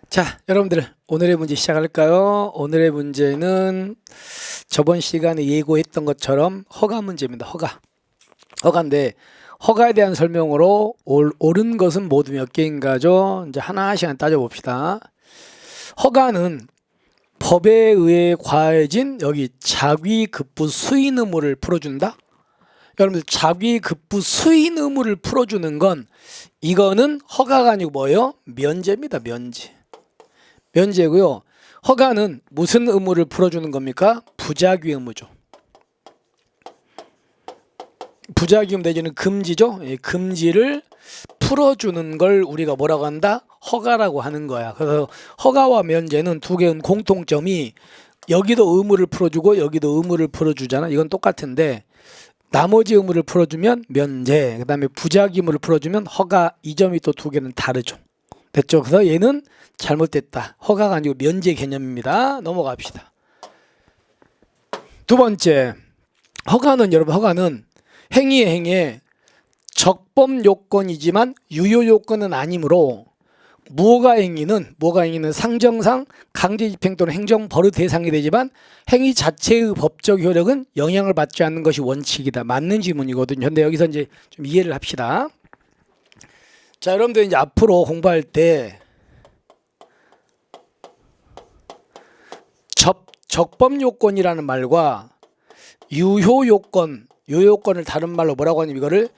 자, 여러분들 오늘의 문제 시작할까요? 오늘의 문제는 저번 시간에 예고했던 것처럼 허가 문제입니다. 허가인데 허가에 대한 설명으로 옳은 것은 모두 몇 개인가죠? 이제 하나씩 따져봅시다. 허가는 법에 의해 과해진 여기 자귀급부 수인 의무를 풀어준다. 여러분들 자귀급부 수인 의무를 풀어주는 건 이거는 허가가 아니고 뭐예요? 면제입니다. 면제고요. 허가는 무슨 의무를 풀어주는 겁니까? 부작위 의무죠. 부작위 의무 내지는 금지죠. 금지를 풀어주는 걸 우리가 뭐라고 한다? 허가라고 하는 거야. 그래서 허가와 면제는 두 개의 공통점이 여기도 의무를 풀어주고 여기도 의무를 풀어주잖아. 이건 똑같은데 나머지 의무를 풀어주면 면제, 그 다음에 부작위 의무를 풀어주면 허가, 이 점이 또 두 개는 다르죠. 됐죠? 그래서 얘는 잘못됐다. 허가가 아니고 면제 개념입니다. 넘어갑시다. 두 번째, 허가는 행위의 적법 요건이지만 유효 요건은 아니므로 무허가 행위는 상정상 강제집행 또는 행정벌의 대상이 되지만 행위 자체의 법적 효력은 영향을 받지 않는 것이 원칙이다. 맞는 지문이거든요. 근데 여기서 이제 좀 이해를 합시다. 자, 여러분들 이제 앞으로 공부할 때 적법 요건이라는 말과 유효 요건을 다른 말로 뭐라고 하냐면 이거를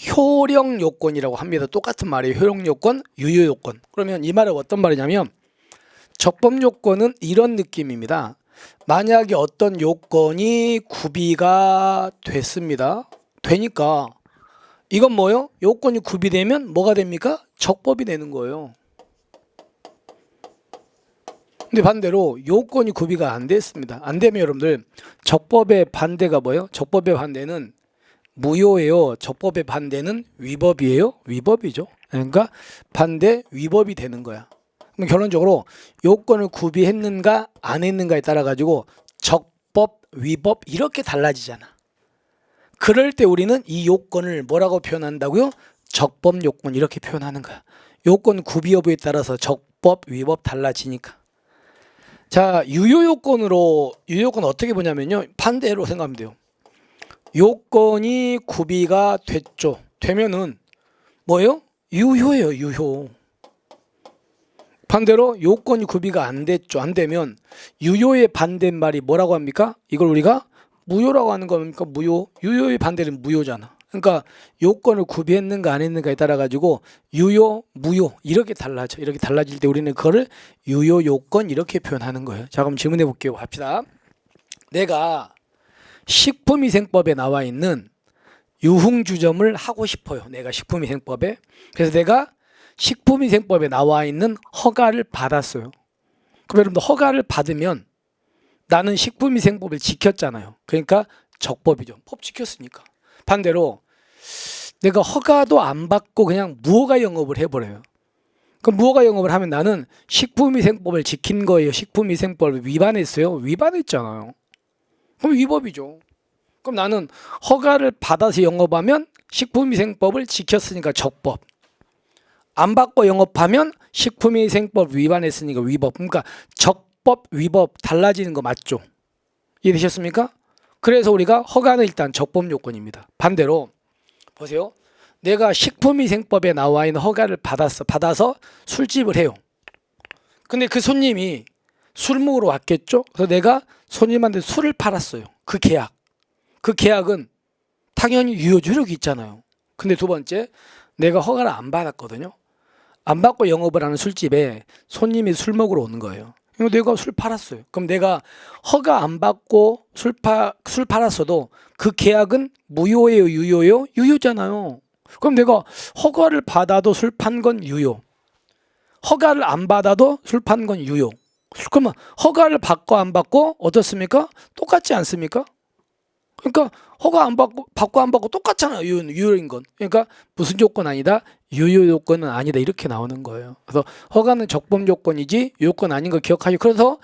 효력 요건이라고 합니다. 똑같은 말이에요. 효력 요건, 유효 요건. 그러면 이 말은 어떤 말이냐면 적법 요건은 이런 느낌입니다. 만약에 어떤 요건이 구비가 됐습니다. 되니까 이건 뭐예요? 요건이 구비되면 뭐가 됩니까? 적법이 되는 거예요. 근데 반대로 요건이 구비가 안 됐습니다. 안 되면 여러분들 적법의 반대가 뭐예요? 적법의 반대는 무효예요. 적법의 반대는 위법이에요. 위법이죠. 그러니까 반대 위법이 되는 거야. 그럼 결론적으로 요건을 구비했는가 안 했는가에 따라 가지고 적법, 위법 이렇게 달라지잖아. 그럴 때 우리는 이 요건을 뭐라고 표현한다고요? 적법 요건 이렇게 표현하는 거야. 요건 구비 여부에 따라서 적법, 위법 달라지니까. 자, 유효 요건 어떻게 보냐면요. 반대로 생각하면 돼요. 요건이 구비가 됐죠. 되면은 뭐예요? 유효예요, 유효. 반대로 요건이 구비가 안 됐죠. 안 되면 유효의 반대말이 뭐라고 합니까? 이걸 우리가 무효라고 하는 겁니까? 무효. 유효의 반대는 무효잖아. 그러니까 요건을 구비했는가 안 했는가에 따라 가지고 유효, 무효 이렇게 달라져. 이렇게 달라질 때 우리는 그거를 유효 요건 이렇게 표현하는 거예요. 자, 그럼 질문해 볼게요. 합시다. 내가 식품위생법에 나와 있는 유흥주점을 하고 싶어요. 내가 식품위생법에. 그래서 내가 식품위생법에 나와 있는 허가를 받았어요. 그럼 여러분들 허가를 받으면 나는 식품위생법을 지켰잖아요. 그러니까 적법이죠. 법 지켰으니까. 반대로 내가 허가도 안 받고 그냥 무허가 영업을 해버려요. 그럼 무허가 영업을 하면 나는 식품위생법을 지킨 거예요. 식품위생법을 위반했어요. 위반했잖아요. 그럼 위법이죠. 그럼 나는 허가를 받아서 영업하면 식품위생법을 지켰으니까 적법. 안 받고 영업하면 식품위생법 위반했으니까 위법. 그러니까 적법, 위법 달라지는 거 맞죠? 이해되셨습니까? 그래서 우리가 허가는 일단 적법 요건입니다. 반대로 보세요. 내가 식품위생법에 나와 있는 허가를 받아서 술집을 해요. 근데 그 손님이 술 먹으러 왔겠죠? 그래서 내가 손님한테 술을 팔았어요. 그 계약은 당연히 유효 효력이 있잖아요. 근데 두 번째, 내가 허가를 안 받았거든요. 안 받고 영업을 하는 술집에 손님이 술 먹으러 오는 거예요. 내가 술 팔았어요. 그럼 내가 허가 안 받고 술 팔았어도 그 계약은 무효예요, 유효예요? 유효잖아요. 그럼 내가 허가를 받아도 술 판 건 유효. 허가를 안 받아도 술 판 건 유효. 그러면 허가를 받고 안 받고 어떻습니까? 똑같지 않습니까? 그러니까 허가 안 받고 안 받고 똑같잖아요. 유효인 건. 그러니까 무슨 조건 아니다? 유효 요건은 아니다. 이렇게 나오는 거예요. 그래서 허가는 적법 요건이지 요건 아닌 거 기억하시고, 그래서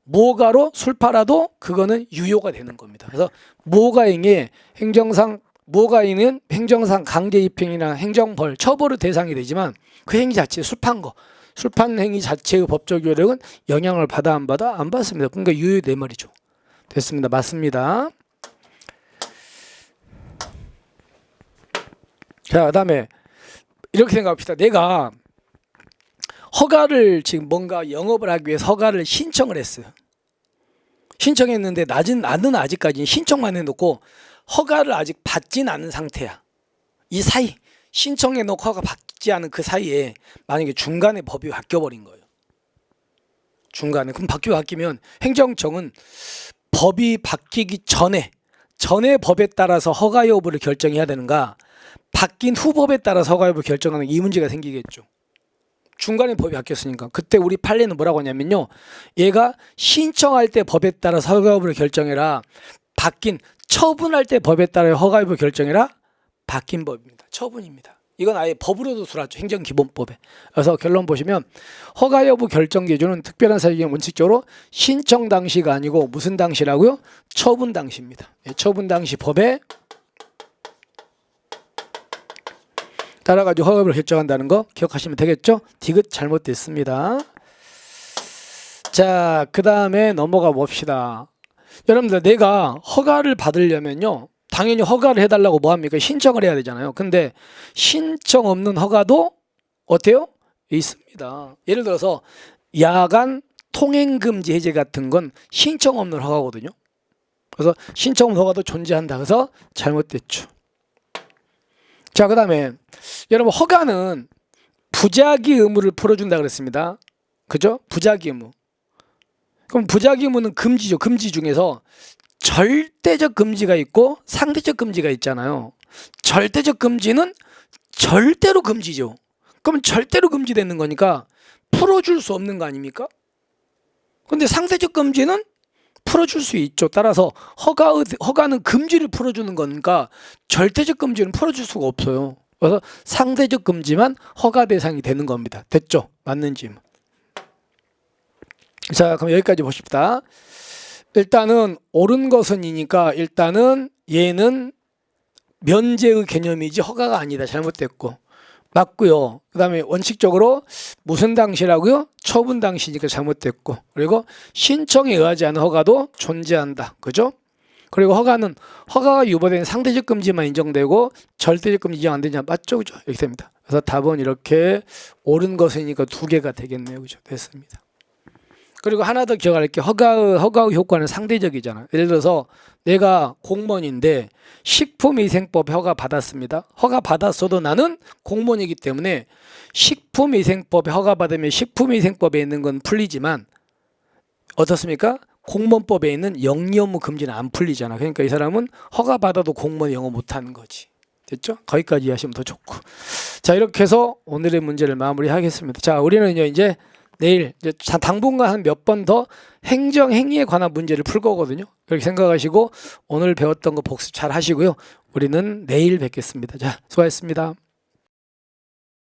무허가로 술 팔아도 그거는 유효가 되는 겁니다. 그래서 무허가행위는 행정상 강제집행이나 행정벌 처벌의 대상이 되지만 그 행위 자체 술 판 거, 술판 행위 자체의 법적 효력은 영향을 받아 안 받아? 안 받습니다. 그러니까 유효 내 말이죠. 됐습니다. 맞습니다. 자, 그다음에 이렇게 생각합시다. 내가 허가를 지금 뭔가 영업을 하기 위해서 허가를 신청을 했어요. 신청했는데 나는 아직까지 신청만 해놓고 허가를 아직 받진 않은 상태야. 이 사이 신청해놓고 허가 받지 않은 그 사이에 만약에 중간에 법이 바뀌어버린 거예요. 중간에. 그럼 바뀌면 행정청은 법이 바뀌기 전에 법에 따라서 허가 여부를 결정해야 되는가, 바뀐 후 법에 따라서 허가 여부를 결정하는 이 문제가 생기겠죠. 중간에 법이 바뀌었으니까. 그때 우리 판례는 뭐라고 하냐면요, 얘가 신청할 때 법에 따라서 허가 여부를 결정해라, 바뀐 처분할 때 법에 따라 허가 여부를 결정해라, 바뀐 법입니다. 처분입니다. 이건 아예 법으로도 들어왔죠. 행정기본법에. 그래서 결론 보시면 허가 여부 결정 기준은 특별한 사유에 원칙적으로 신청 당시가 아니고 무슨 당시라고요? 처분 당시입니다. 처분 당시 법에 따라가지고 허가 여부를 결정한다는 거 기억하시면 되겠죠? 디귿 잘못됐습니다. 자, 그 다음에 넘어가 봅시다. 여러분들, 내가 허가를 받으려면요, 당연히 허가를 해달라고 뭐합니까? 신청을 해야 되잖아요. 근데 신청 없는 허가도 어때요? 있습니다. 예를 들어서 야간 통행금지 해제 같은 건 신청 없는 허가거든요. 그래서 신청 없는 허가도 존재한다. 그래서 잘못됐죠. 자, 그 다음에 여러분, 허가는 부작위 의무를 풀어준다 그랬습니다. 그죠? 부작위 의무. 그럼 부작위 의무는 금지죠. 금지 중에서 절대적 금지가 있고 상대적 금지가 있잖아요. 절대적 금지는 절대로 금지죠. 그럼 절대로 금지되는 거니까 풀어줄 수 없는 거 아닙니까? 근데 상대적 금지는 풀어줄 수 있죠. 따라서 허가는 금지를 풀어주는 거니까 절대적 금지는 풀어줄 수가 없어요. 그래서 상대적 금지만 허가 대상이 되는 겁니다. 됐죠? 맞는지. 자, 그럼 여기까지 보십시다. 일단은 옳은 것은이니까 일단은 얘는 면제의 개념이지 허가가 아니다. 잘못됐고. 맞고요. 그 다음에 원칙적으로 무슨 당시라고요? 처분 당시니까 잘못됐고. 그리고 신청에 의하지 않은 허가도 존재한다. 그죠? 그리고 허가가 유보된 상대적 금지만 인정되고 절대적 금지 인정 안 되냐. 맞죠? 그죠? 이렇게 됩니다. 그래서 답은 이렇게 옳은 것이니까 두 개가 되겠네요. 그죠? 됐습니다. 그리고 하나 더 기억할 게, 허가의 효과는 상대적이잖아. 예를 들어서 내가 공무원인데 식품위생법 허가 받았습니다. 허가 받았어도 나는 공무원이기 때문에 식품위생법에 허가 받으면 식품위생법에 있는 건 풀리지만 어떻습니까? 공무원법에 있는 영리업무 금지는 안 풀리잖아. 그러니까 이 사람은 허가 받아도 공무원 영어 못하는 거지. 됐죠? 거기까지 이해하시면 더 좋고. 자, 이렇게 해서 오늘의 문제를 마무리하겠습니다. 자, 우리는 이제 내일 당분간 한 몇 번 더 행정행위에 관한 문제를 풀 거거든요. 그렇게 생각하시고 오늘 배웠던 거 복습 잘 하시고요. 우리는 내일 뵙겠습니다. 자, 수고하셨습니다.